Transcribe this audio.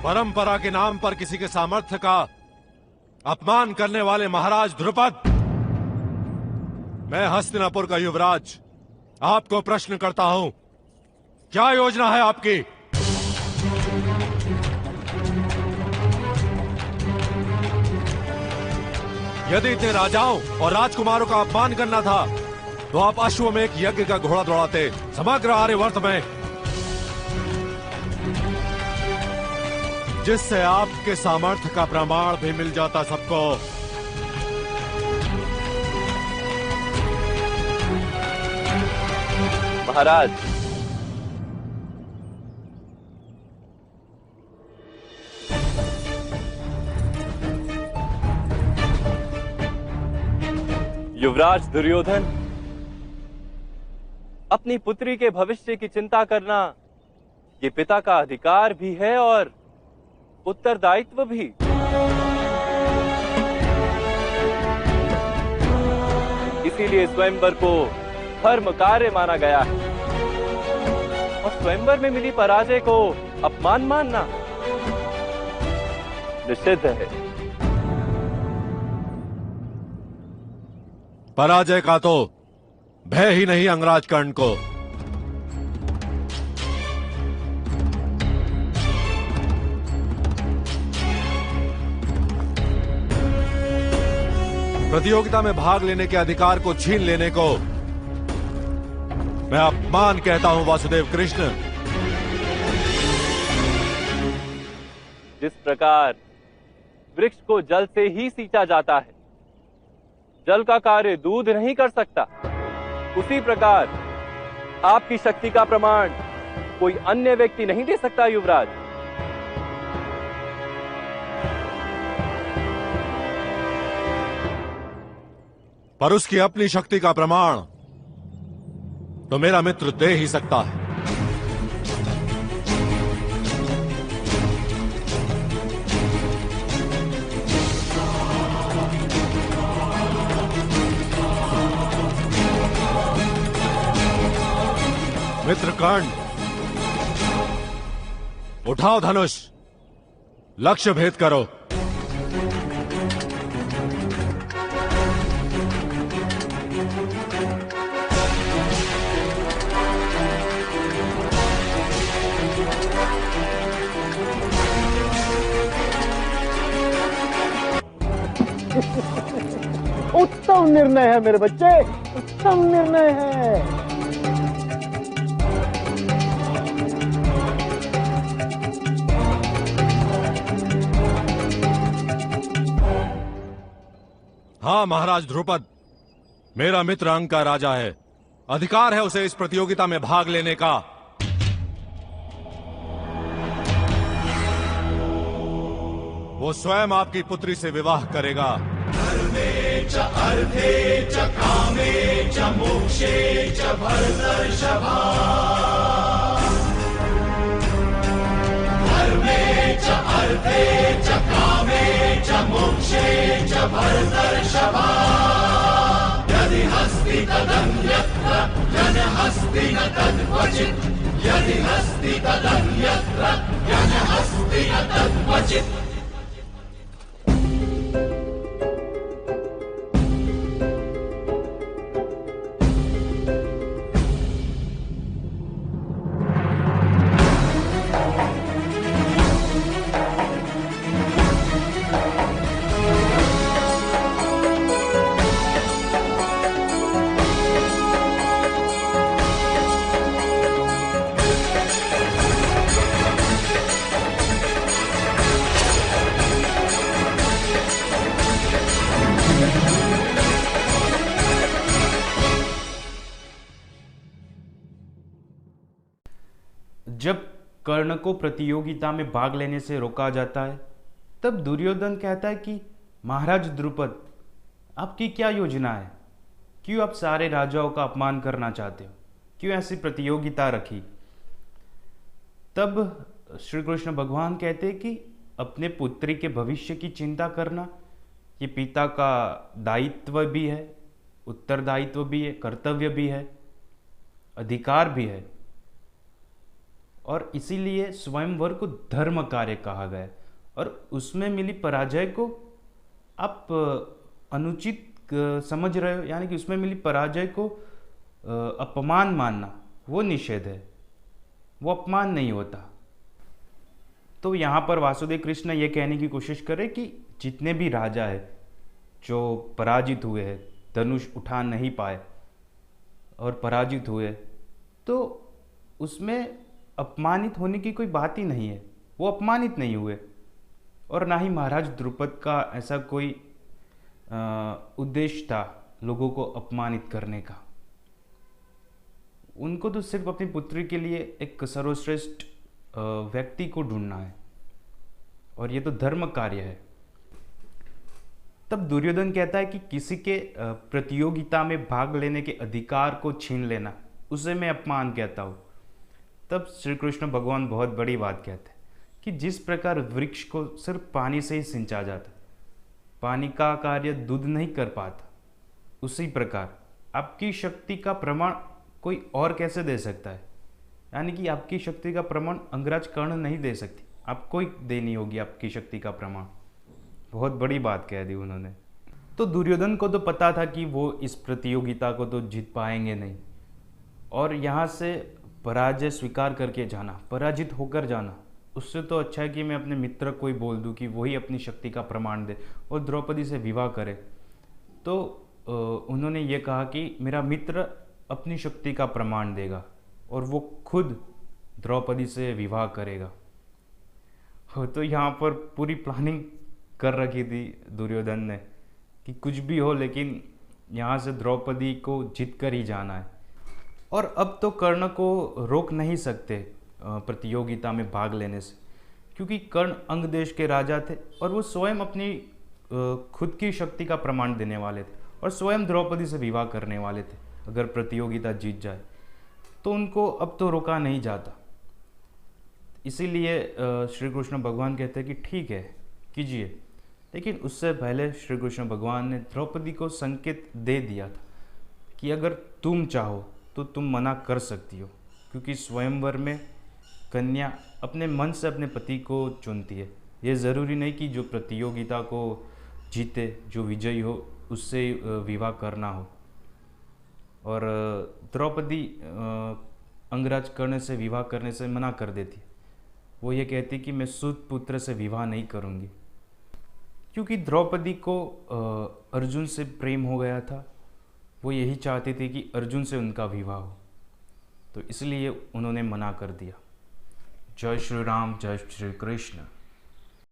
परंपरा के नाम पर किसी के सामर्थ्य का अपमान करने वाले महाराज ध्रुपद, मैं हस्तिनापुर का युवराज आपको प्रश्न करता हूं, क्या योजना है आपकी? यदि इतने राजाओं और राजकुमारों का अपमान करना था तो आप अश्वमेध यज्ञ का घोड़ा दौड़ाते समग्र आर्यवर्त में, जिससे आपके सामर्थ्य का प्रमाण भी मिल जाता सबको। महाराज, युवराज दुर्योधन, अपनी पुत्री के भविष्य की चिंता करना ये पिता का अधिकार भी है और उत्तरदायित्व भी। इसीलिए स्वयंवर को धर्म कार्य माना गया है और स्वयंवर में मिली पराजय को अपमान मानना निषिद्ध है। पराजय का तो भय ही नहीं अंगराज कर्ण को। प्रतियोगिता में भाग लेने के अधिकार को छीन लेने को मैं अपमान कहता हूं वासुदेव कृष्ण। जिस प्रकार वृक्ष को जल से ही सींचा जाता है, जल का कार्य दूध नहीं कर सकता, उसी प्रकार आपकी शक्ति का प्रमाण कोई अन्य व्यक्ति नहीं दे सकता युवराज। पर उसकी अपनी शक्ति का प्रमाण तो मेरा मित्र दे ही सकता है। मित्र कर्ण, उठाओ धनुष, लक्ष्य भेद करो। उत्तम निर्णय है मेरे बच्चे, उत्तम निर्णय है। हाँ महाराज ध्रुपद, मेरा मित्र अंक का राजा है, अधिकार है उसे इस प्रतियोगिता में भाग लेने का। वो स्वयं आपकी पुत्री से विवाह करेगा। धर्मे च अर्थे च कामे च मोक्षे च भरतर्षभा। धर्मे च अर्थे च कामे च मोक्षे च भरतर्षभा। यदि हस्ति तदन्यत्र जनहस्ति न तद्क्वचित्। यदि हस्ति तदन्यत्र जनहस्ति न तद्क्वचित्। जब कर्ण को प्रतियोगिता में भाग लेने से रोका जाता है, तब दुर्योधन कहता है कि महाराज द्रुपद, आपकी क्या योजना है? क्यों आप सारे राजाओं का अपमान करना चाहते हो? क्यों ऐसी प्रतियोगिता रखी? तब श्री कृष्ण भगवान कहते हैं कि अपने पुत्री के भविष्य की चिंता करना ये पिता का दायित्व भी है, उत्तरदायित्व भी है, कर्तव्य भी है, अधिकार भी है। और इसीलिए स्वयंवर को धर्म कार्य कहा गया और उसमें मिली पराजय को आप अनुचित समझ रहे हो, यानी कि उसमें मिली पराजय को अपमान मानना वो निषेध है, वो अपमान नहीं होता। तो यहाँ पर वासुदेव कृष्ण ये कहने की कोशिश करे कि जितने भी राजा है जो पराजित हुए हैं, धनुष उठा नहीं पाए और पराजित हुए, तो उसमें अपमानित होने की कोई बात ही नहीं है, वो अपमानित नहीं हुए। और ना ही महाराज द्रुपद का ऐसा कोई उद्देश्य था लोगों को अपमानित करने का। उनको तो सिर्फ अपनी पुत्री के लिए एक सर्वश्रेष्ठ व्यक्ति को ढूंढना है और ये तो धर्म कार्य है। तब दुर्योधन कहता है कि किसी के प्रतियोगिता में भाग लेने के अधिकार को छीन लेना, उसे मैं अपमान कहता हूँ। तब श्री कृष्ण भगवान बहुत बड़ी बात कहते हैं कि जिस प्रकार वृक्ष को सिर्फ पानी से ही सिंचा जाता, पानी का कार्य दूध नहीं कर पाता, उसी प्रकार आपकी शक्ति का प्रमाण कोई और कैसे दे सकता है। यानी कि आपकी शक्ति का प्रमाण अंगराज कर्ण नहीं दे सकती, आपको ही देनी होगी आपकी शक्ति का प्रमाण। बहुत बड़ी बात कह दी उन्होंने। तो दुर्योधन को तो पता था कि वो इस प्रतियोगिता को तो जीत पाएंगे नहीं, और यहाँ से पराजय स्वीकार करके जाना, पराजित होकर जाना, उससे तो अच्छा है कि मैं अपने मित्र को ही बोल दूं कि वही अपनी शक्ति का प्रमाण दे और द्रौपदी से विवाह करे। तो उन्होंने ये कहा कि मेरा मित्र अपनी शक्ति का प्रमाण देगा और वो खुद द्रौपदी से विवाह करेगा। तो यहाँ पर पूरी प्लानिंग कर रखी थी दुर्योधन ने कि कुछ भी हो लेकिन यहाँ से द्रौपदी को जीत कर ही जाना है। और अब तो कर्ण को रोक नहीं सकते प्रतियोगिता में भाग लेने से, क्योंकि कर्ण अंग देश के राजा थे और वो स्वयं अपनी खुद की शक्ति का प्रमाण देने वाले थे और स्वयं द्रौपदी से विवाह करने वाले थे। अगर प्रतियोगिता जीत जाए तो उनको अब तो रोका नहीं जाता। इसीलिए श्री कृष्ण भगवान कहते हैं कि ठीक है कीजिए, लेकिन उससे पहले श्री कृष्ण भगवान ने द्रौपदी को संकेत दे दिया था कि अगर तुम चाहो तो तुम मना कर सकती हो, क्योंकि स्वयंवर में कन्या अपने मन से अपने पति को चुनती है। ये ज़रूरी नहीं कि जो प्रतियोगिता को जीते, जो विजयी हो, उससे विवाह करना हो। और द्रौपदी अंगराज कर्ण से विवाह करने से मना कर देती। वो ये कहती कि मैं सूत पुत्र से विवाह नहीं करूँगी, क्योंकि द्रौपदी को अर्जुन से प्रेम हो गया था। वो यही चाहती थी कि अर्जुन से उनका विवाह हो, तो इसलिए उन्होंने मना कर दिया। जय श्री राम, जय श्री कृष्ण।